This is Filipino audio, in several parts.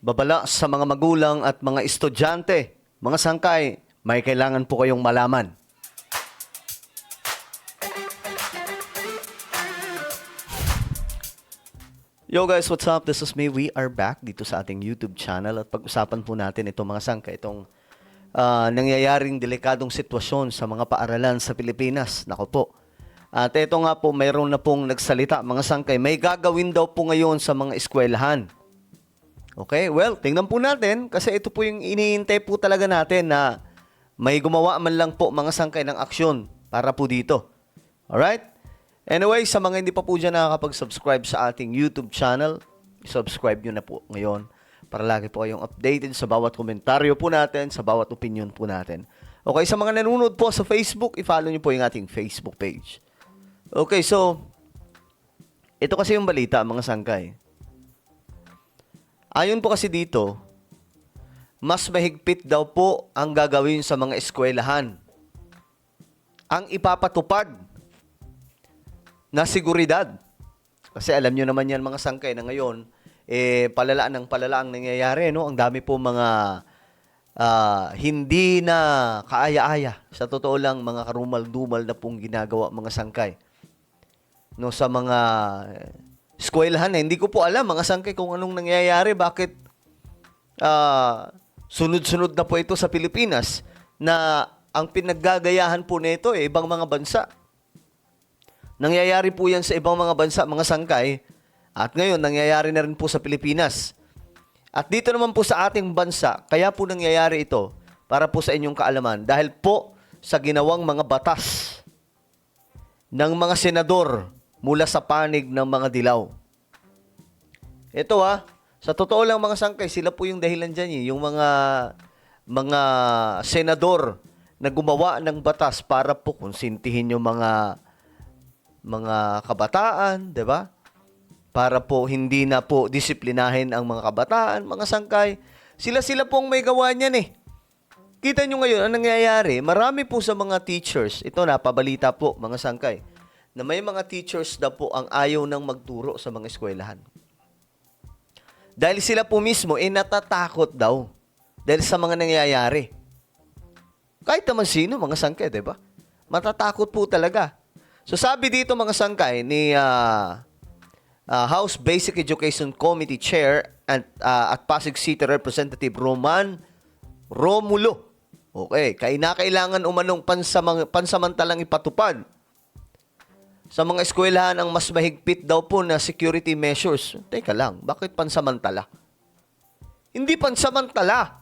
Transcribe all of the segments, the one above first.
babala sa mga magulang at mga estudyante. Mga sangkay, may kailangan po kayong malaman. Yo guys, what's up? This is me. We are back dito sa ating YouTube channel at pag-usapan po natin itong mga sangkay, itong nangyayaring delikadong sitwasyon sa mga paaralan sa Pilipinas. Nako po. At ito nga po, mayroon na pong nagsalita, mga sangkay, may gagawin daw po ngayon sa mga eskwelahan. Okay, well, tingnan po natin kasi ito po yung iniintay po talaga natin na may gumawa man lang po mga sangkay ng aksyon para po dito. Alright? Anyway, sa mga hindi pa po dyan nakakapag-subscribe sa ating YouTube channel, subscribe nyo na po ngayon para lagi po kayong updated sa bawat komentaryo po natin, sa bawat opinion po natin. Okay, sa mga nanonood po sa Facebook, i-follow nyo po yung ating Facebook page. Okay, so, ito kasi yung balita, mga sangkay. Ayon po kasi dito, mas mahigpit daw po ang gagawin sa mga eskwelahan. Ang ipapatupad na seguridad. Kasi alam nyo naman yan, mga sangkay, na ngayon, palala ng palala ang nangyayari, no? Ang dami po mga hindi na kaaya-aya. Sa totoo lang, mga karumal-dumal na pong ginagawa, mga sangkay. No, sa mga eskwelahan, hindi ko po alam, mga sangkay, kung anong nangyayari, bakit sunod-sunod na po ito sa Pilipinas na ang pinaggagayahan po nito ibang mga bansa. Nangyayari po yan sa ibang mga bansa, mga sangkay, at ngayon nangyayari na rin po sa Pilipinas. At dito naman po sa ating bansa, kaya po nangyayari ito para po sa inyong kaalaman dahil po sa ginawang mga batas ng mga senador mula sa panig ng mga dilaw. Ito sa totoo lang, mga sangkay, sila po yung dahilan dyan yung mga senador na gumawa ng batas para po konsintihin yung mga kabataan, 'di ba? Para po hindi na po disiplinahin ang mga kabataan, mga sangkay. Sila pong may gawa niyan Kita nyo ngayon, ang nangyayari, marami po sa mga teachers, ito napabalita po, mga sangkay, na may mga teachers na po ang ayaw nang magturo sa mga eskwelahan. Dahil sila po mismo, natatakot daw dahil sa mga nangyayari. Kahit naman sino, mga sangkay, 'di ba? Matatakot po talaga. So sabi dito, mga sangkay, ni House Basic Education Committee Chair at Pasig City Representative Roman Romulo. Okay, kailangan umanong pansamantalang ipatupad sa mga eskwelahan ang mas mahigpit daw po na security measures. Teka lang, bakit pansamantala? Hindi pansamantala.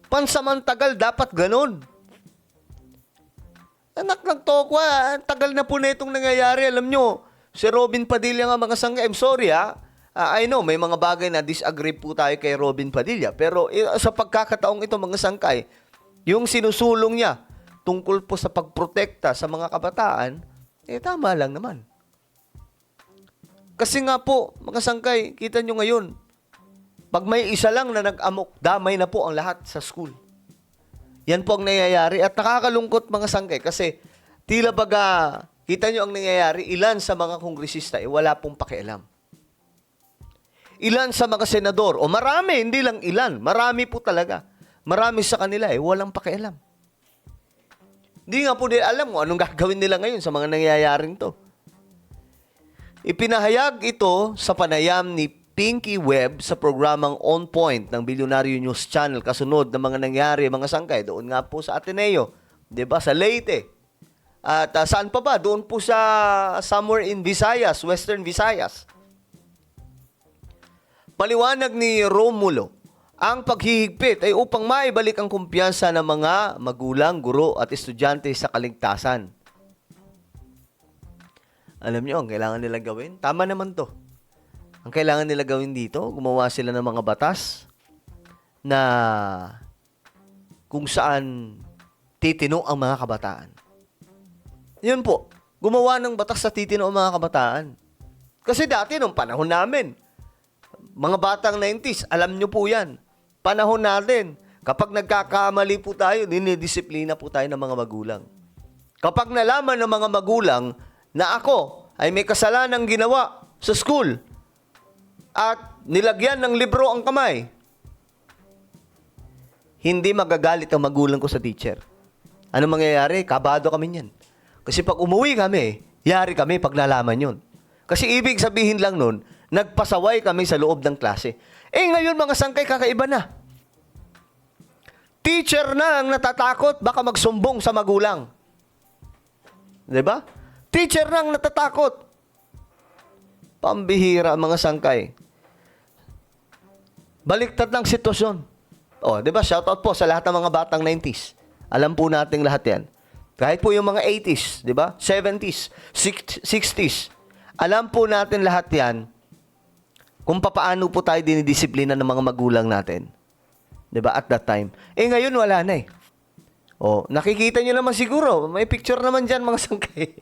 Pansamantagal, dapat ganun. Anak ng tokwa, tagal na po na itong nangyayari. Alam nyo, si Robin Padilla nga, mga sangkay, I'm sorry I know, may mga bagay na disagree po tayo kay Robin Padilla. Pero sa pagkakataong ito, mga sangkay, yung sinusulong niya tungkol po sa pagprotekta sa mga kabataan, tama lang naman. Kasi nga po, mga sangkay, kita nyo ngayon, pag may isa lang na nag-amok, damay na po ang lahat sa school. Yan po ang nangyayari at nakakalungkot, mga sangkay, kasi tila baga, kita nyo ang nangyayari, ilan sa mga kongresista, wala pong pakialam. Ilan sa mga senador, o marami, hindi lang ilan, marami po talaga. Marami sa kanila, walang pakialam. Hindi nga po nila alam kung anong gagawin nila ngayon sa mga nangyayaring to. Ipinahayag ito sa panayam ni Pinky Webb sa programang On Point ng Bilyonaryo News Channel kasunod ng mga nangyari, mga sangkay. Doon nga po sa Ateneo, 'di ba, sa Leyte. At saan pa ba? Doon po sa somewhere in Visayas, Western Visayas. Paliwanag ni Romulo, ang paghihigpit ay upang maibalik ang kumpiyansa ng mga magulang, guro at estudyante sa kaligtasan. Alam niyo, ang kailangan nila gawin? Tama naman to. Ang kailangan nila gawin dito, gumawa sila ng mga batas na kung saan titino ang mga kabataan. Yun po, gumawa ng batas sa titino ang mga kabataan. Kasi dati, nung panahon namin, mga batang 90s, alam nyo po yan. Panahon natin, kapag nagkakamali po tayo, dinidisiplina po tayo ng mga magulang. Kapag nalaman ng mga magulang na ako ay may kasalanang ginawa sa school at nilagyan ng libro ang kamay, hindi magagalit ang magulang ko sa teacher. Ano mangyayari? Kabado kami niyan. Kasi pag umuwi kami, yari kami pag nalaman yun. Kasi ibig sabihin lang nun, nagpasaway kami sa loob ng klase. Ngayon mga sangkay, kakaiba na. Teacher na ang natatakot, baka magsumbong sa magulang. 'Di ba? Teacher na ang natatakot. Pambihira mga sangkay. Baliktad ng sitwasyon. 'Di ba? Shoutout po sa lahat ng mga batang 90s. Alam po nating lahat 'yan. Kahit po yung mga 80s, 'di ba? 70s, 60s. Alam po natin lahat 'yan kung papaano po tayo dinidisiplina ng mga magulang natin. 'Di ba? At that time. Ngayon wala na eh. Nakikita niyo naman siguro, may picture naman diyan mga sangkay.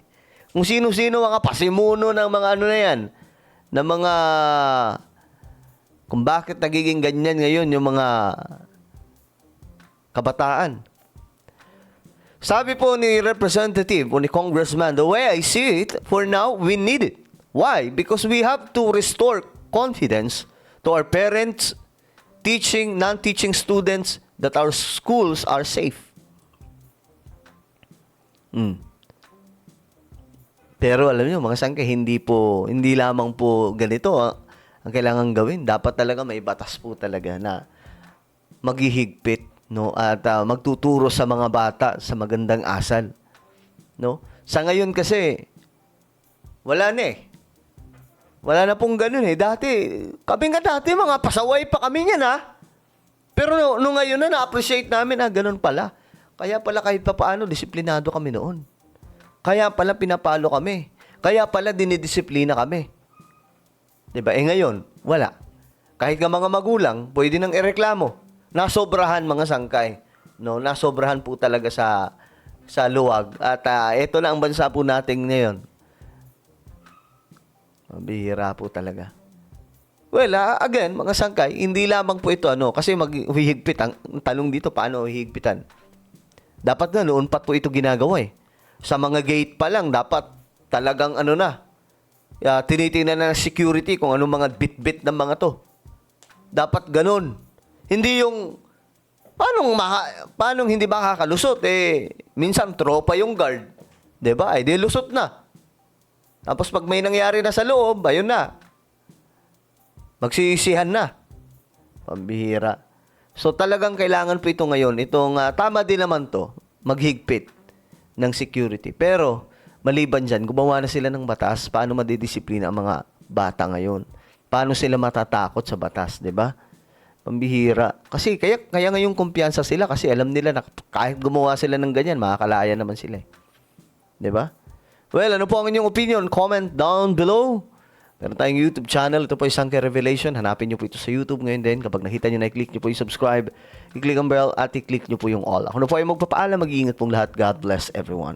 Kung sino-sino mga pasimuno ng mga ano na 'yan, ng mga kung bakit nagiging ganyan ngayon yung mga kabataan. Sabi po ni Representative o ni Congressman, the way I see it, for now, we need it. Why? Because we have to restore confidence to our parents, teaching, non-teaching students that our schools are safe. Pero alam niyo, mga sangkay, hindi lamang po ganito ang kailangan gawin. Dapat talaga may batas po talaga na maghihigpit, no, at magtuturo sa mga bata sa magandang asal, no? Sa ngayon kasi wala na eh. Wala na pong ganun eh. Dati mga pasaway pa kami niyan Pero no ngayon na-appreciate namin ganun pala. Kaya pala kahit papaano disiplinado kami noon. Kaya pala pinapalo kami. Kaya pala dinidisiplina kami. 'Di ba? Ngayon, wala. Kahit nga mga magulang, pwede nang ireklamo. Nasobrahan mga sangkay. No, nasobrahan po talaga sa luwag. At ito na ang bansa po natin ngayon. Mabihira po talaga. Well, again, mga sangkay, hindi lamang po ito kasi maghihigpit. Ang tanong dito, paano hihigpitan? Dapat nga noon pa po ito ginagawa eh. Sa mga gate pa lang, dapat talagang tinitingnan na ng security kung anong mga bit-bit ng mga to. Dapat ganun. Hindi yung, paano hindi makakalusot? Minsan tropa yung guard. Diba? Di lusot na. Tapos pag may nangyari na sa loob, ayun na. Magsisihan na. Pambihira. So talagang kailangan po ito ngayon. Itong tama din naman to, maghigpit ng security. Pero maliban dyan, gumawa na sila ng batas, paano madidisiplina ang mga bata ngayon? Paano sila matatakot sa batas, 'di ba? Pambihira. Kasi kaya ngayong kumpiyansa sila kasi alam nila na kahit gumawa sila ng ganyan, makakalaya naman sila. 'Di ba? Well, ano po ang inyong opinion? Comment down below. Meron tayong YouTube channel. Ito po yung Sangkay Revelation. Hanapin nyo po ito sa YouTube ngayon din. Kapag nakita nyo na, i-click nyo po yung subscribe, i-click ang bell, at i-click nyo po yung all. Ako na po ay magpapaalam. Mag-iingat pong lahat. God bless everyone.